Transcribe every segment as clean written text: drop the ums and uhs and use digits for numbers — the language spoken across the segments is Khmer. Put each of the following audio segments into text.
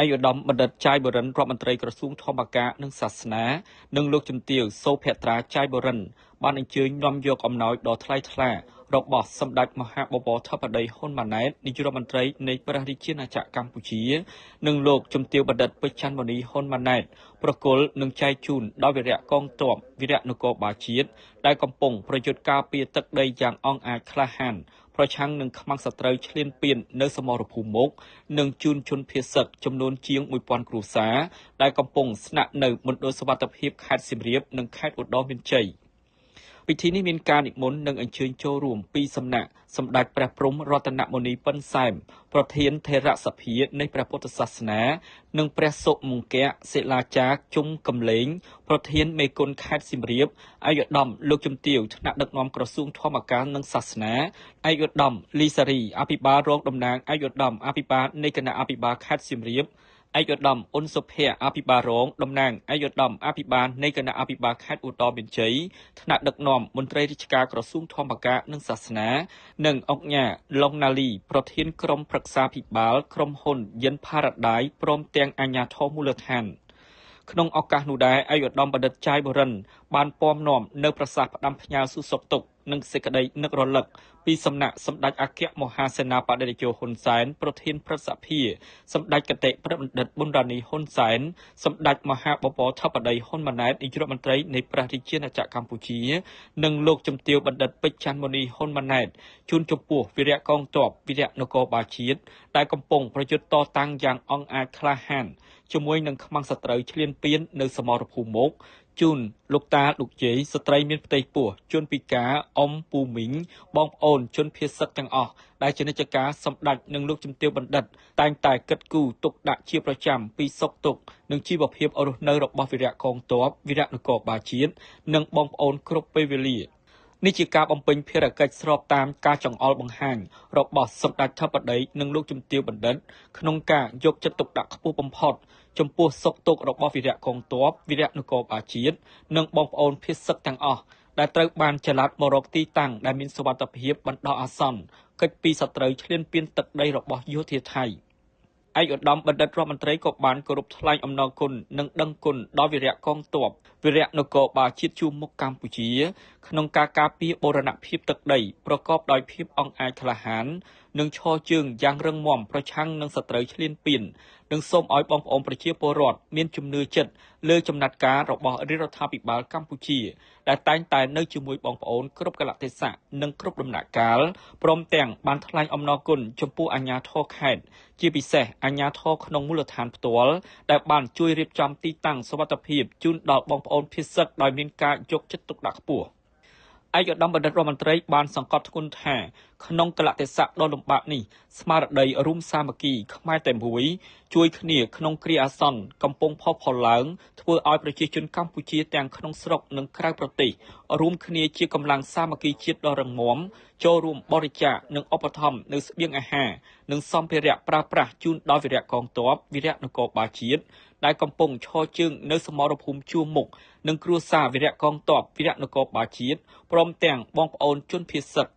ឯកឧត្តមបណ្ឌិតចាយបរិនរដ្ឋមន្ត្រីក្រសួងធម្មការនិងសាសនានិងលោកជំទាវសូភត្រាចាយបរិនបានអញ្ជើញនាំយកអំណោយដ៏ថ្លៃថ្លារបស់សម្ដេចមហាបវរធិបតីហ៊ុនម៉ាណែតនាយករដ្ឋមន្ត្រីនៃព្រះរាជាណាចក្រកម្ពុជានិងលោកជំទាវបណ្ឌិតពេជ្រច័ន្ទមុនីហ៊ុនម៉ាណែតប្រគល់និងចែកជូនដល់វីរៈកងទ័ពវីរៈនគរបាលជាតិដែលកំពុងប្រយុទ្ធការពារទឹកដីយ៉ាងអង់អាចក្លាហានប្រឆាំងនឹងខ្មាំងសត្រូវឈ្លានពាននៅសមរភូមិមុខនិងជូនជនភៀសឹកចំនួនជាង 1000 គ្រួសារដែលកំពុងស្នាក់នៅមណ្ឌលសុវត្ថិភាពខេត្តសៀមរាបនិងខេត្តឧត្តរមានជ័យពិធីនេះមានការនិមន្តនិងអញ្ជើញចូលរួមពីសំណាក់សម្ដេចព្រះព្រហ្មរតនមុនីប៉ិនសែមប្រធានថេរសភានៃព្រះពុទ្ធសាសនានិងព្រះសុមង្គៈសិលាចារ្យជុំកំលែងប្រធានមេគុណខេត្តសៀមរាបឯកឧត្តមលោកជំទាវថ្នាក់ដឹកនាំក្រសួងធម្មការនិងសាសនាឯកឧត្តមលីសារីអភិបាលរងតំណាងឯកឧត្តមអភិបាលនៃគណៈអភិបាលខេត្តសៀមរាបឯកឧត្តមអ៊ុនសុភ័ក្រអភិបាលរងតំណាងឯកឧត្តមអភិបាលនៃគណៈអភិបាលខេត្តឧត្តរមានជ័យថ្នាក់ដឹកនាំមន្ត្រីរាជការក្រសួងធម្មការនិងសាសនានិងអង្គញាឡុងណាលីប្រធានក្រុមប្រឹក្សាភិបាលក្រុមហ៊ុនយិនផារ៉ាដៃព្រមទាំងអាជ្ញាធរមូលដ្ឋានក្នុងឱកាសនោះដែរឯកឧត្តមបណ្ឌិតចាយបរិនបានពំនាំនៅប្រសាសន៍ផ្ដាំផ្ញើសុសុខទុក្ខនិងសេចក្តីនឹករលឹកពីសំណាក់សម្ដេចអគ្គមហាសេនាបតីតេជោហ៊ុនសែនប្រធានព្រឹទ្ធសភាសម្ដេចគតិព្រះបណ្ឌិតប៊ុនរ៉ានីហ៊ុនសែនសម្ដេចមហាបវរធិបតីហ៊ុនម៉ាណែតនាយករដ្ឋមន្ត្រីនៃព្រះរាជាណាចក្រកម្ពុជានិងលោកជំទាវបណ្ឌិតពេជ្រច័ន្ទមុនីហ៊ុនម៉ាណែតជូនចំពោះវីរៈកងទ័ពវីរៈនគរបាលជាតិដែលកំពុងប្រយុទ្ធតតាំងយ៉ាងអង់អាចក្លាហានជាមួយនឹងខ្មាំងសត្រូវឈ្លានពាននៅសមរភូមិមុខជូនលោកតាលោកយាយស្ត្រីមានផ្ទៃពោះជនពិការអ៊ំពូមីងបងប្អូនជនភៀសសឹកទាំងអស់ដែលជានិច្ចការសម្ដេចនិងលោកជំទាវបណ្ឌិតតែងតែគិតគូរទុកដាក់ជាប្រចាំពីសុខទុក្ខនិងជីវភាពរស់នៅរបស់វីរៈកងទ័ពវីរៈនគរបាលជាតិនិងបងប្អូនគ្រប់ពេលវេលានេះជាការបំពេញភារកិច្ចស្របតាមការចង្អុលបង្ហាញរបស់សម្ដេចធិបតីនិងលោកជំទាវបណ្ឌិតក្នុងការយកចិត្តទុកដាក់ខ្ពស់បំផុតចំពោះសុខទុក្ខរបស់វីរៈកងទ័ពវីរៈនគរបាលជាតិនិងបងប្អូនភៀសសឹកទាំងអស់ដែលត្រូវបានចល័តមករកទីតាំងដែលមានសុវត្ថិភាពបណ្ដោះអាសន្នកិច្ចពីសត្រូវឈ្លានពានទឹកដីរបស់យោធាថៃឯកឧត្តមបណ្ឌិតរដ្ឋមន្ត្រីក៏បានគោរពថ្លែងអំណរគុណនិងដឹងគុណដល់វីរៈកងទ័ពវីរៈនគរបាលជាតិជួរមុខកម្ពុជាក្នុងការការពារបូរណភាពទឹកដីប្រកបដោយភាពអង់អាចក្លាហាននិងឈរជើងយ៉ាងរឹងមាំប្រឆាំងនឹងសត្រូវឈ្លានពាននិងសូមឲ្យបងប្អូនប្រជាពលរដ្ឋមានជំនឿចិត្តលើចំណាត់ការរបស់រាជរដ្ឋាភិបាលកម្ពុជាដែលតែងតែនៅជាមួយបងប្អូនគ្រប់កលៈទេសៈនិងគ្រប់ដំណាក់កាលព្រមទាំងបានថ្លែងអំណរគុណចំពោះអាជ្ញាធរខេត្តជាពិសេសអាជ្ញាធរក្នុងមូលដ្ឋានផ្ទាល់ដែលបានជួយរៀបចំទីតាំងសុវត្ថិភាពជូនដល់បងប្អូនភៀសសឹកដោយមានការយកចិត្តទុកដាក់ខ្ពស់ឯកឧត្តមបណ្ឌិតរដ្ឋមន្ត្រីបានសង្កត់ធ្ងន់ថាក្នុងកលៈទេសៈដ៏លំបាកនេះស្មារតីរួមសាមគ្គីខ្មែរតែមួយជួយគ្នាក្នុងគ្រាអាសន្នកំពុងផុសផុលឡើងធ្វើឲ្យប្រជាជនកម្ពុជាទាំងក្នុងស្រុកនិងក្រៅប្រទេសរួមគ្នាជាកម្លាំងសាមគ្គីជាតិដ៏រឹងមាំចូលរួមបរិច្ចាគនិងឧបត្ថម្ភនៅស្បៀងអាហារនិងសម្ភារៈប្រើប្រាស់ជូនដល់វីរៈកងទ័ពវីរៈនគរបាលជាតិដែលកំពុងឈរជើងនៅសមរភូមិជួរមុខនិងគ្រួសារវីរៈកងទ័ពវីរៈនគរបាលជាតិព្រមទាំងបងប្អូនជនភៀសសឹក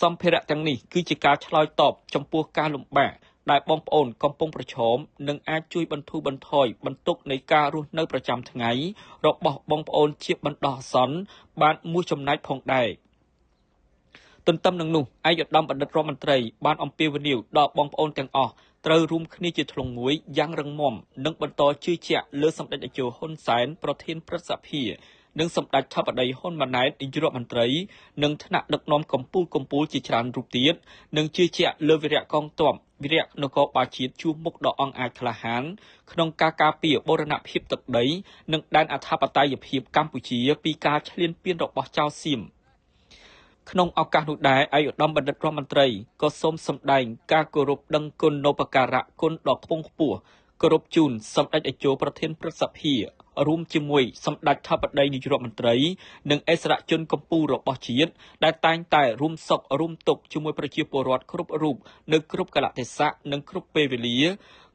សម្ភារៈទាំងនេះគឺជាការឆ្លើយតបចំពោះការលំបាកដែលបងប្អូនកំពុងប្រឈមនិងអាចជួយបន្ធូរបន្ថយបន្ទុកនៃការរស់នៅប្រចាំថ្ងៃរបស់បងប្អូនជាបណ្ដោះអាសន្នបានមួយចំណែកផងដែរទន្ទឹមនឹងនោះឯកឧត្តមបណ្ឌិតរដ្ឋមន្ត្រីបានអំពាវនាវដល់បងប្អូនទាំងអស់ត្រូវរួមគ្នាជាធ្លុងមួយយ៉ាងរឹងមាំនិងបន្តជឿជាក់លើសម្ដេចតេជោហ៊ុនសែនប្រធានព្រឹទ្ធសភានិងសម្ដេចធិបតីហ៊ុនម៉ាណែតនាយករដ្ឋមន្ត្រីនិងថ្នាក់ដឹកនាំកម្ពុជាជាច្រើនរូបទៀតនិងជឿជាក់លើវីរៈកងទ័ពវីរៈនគរបាលជាតិជួរមុខដ៏អង់អាចក្លាហានក្នុងការការពារបូរណភាពទឹកដីនិងដែនអធិបតេយ្យភាពកម្ពុជាពីការឈ្លានពានរបស់ចៅសៀមក្នុងឱកាសនោះដែរឯកឧត្តមបណ្ឌិតរដ្ឋមន្ត្រីក៏សូមសម្ដែងការគោរពដឹងគុណនូបការៈគុណដ៏ខ្ពង់ខ្ពស់គោរពជូនសម្ដេចតេជោប្រធានព្រឹទ្ធសភារួមជាមួយសម្ដេចធិបតីនាយករដ្ឋមន្ត្រីនិងអិសរាជជនកម្ពុជារបស់ជាតិដែលតែងតែរួមសុខរួមទុក្ខជាមួយប្រជាពលរដ្ឋគ្រប់រូបនៅគ្រប់កលៈទេសៈនិងគ្រប់ពេលវេលា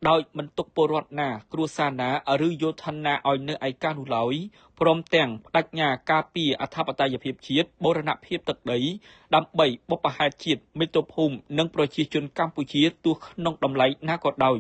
ដោយមិនទុកពលរដ្ឋណាគ្រួសារណាឬយោធាណាឲ្យនៅឯកានោះឡើយព្រមទាំងបដិញ្ញាការពារអធិបតេយ្យភាពជាតិបូរណភាពទឹកដីដើម្បីបុព្វហេតុជាតិមាតុភូមិនិងប្រជាជនកម្ពុជាទោះក្នុងតម្លៃណាក៏ដោយ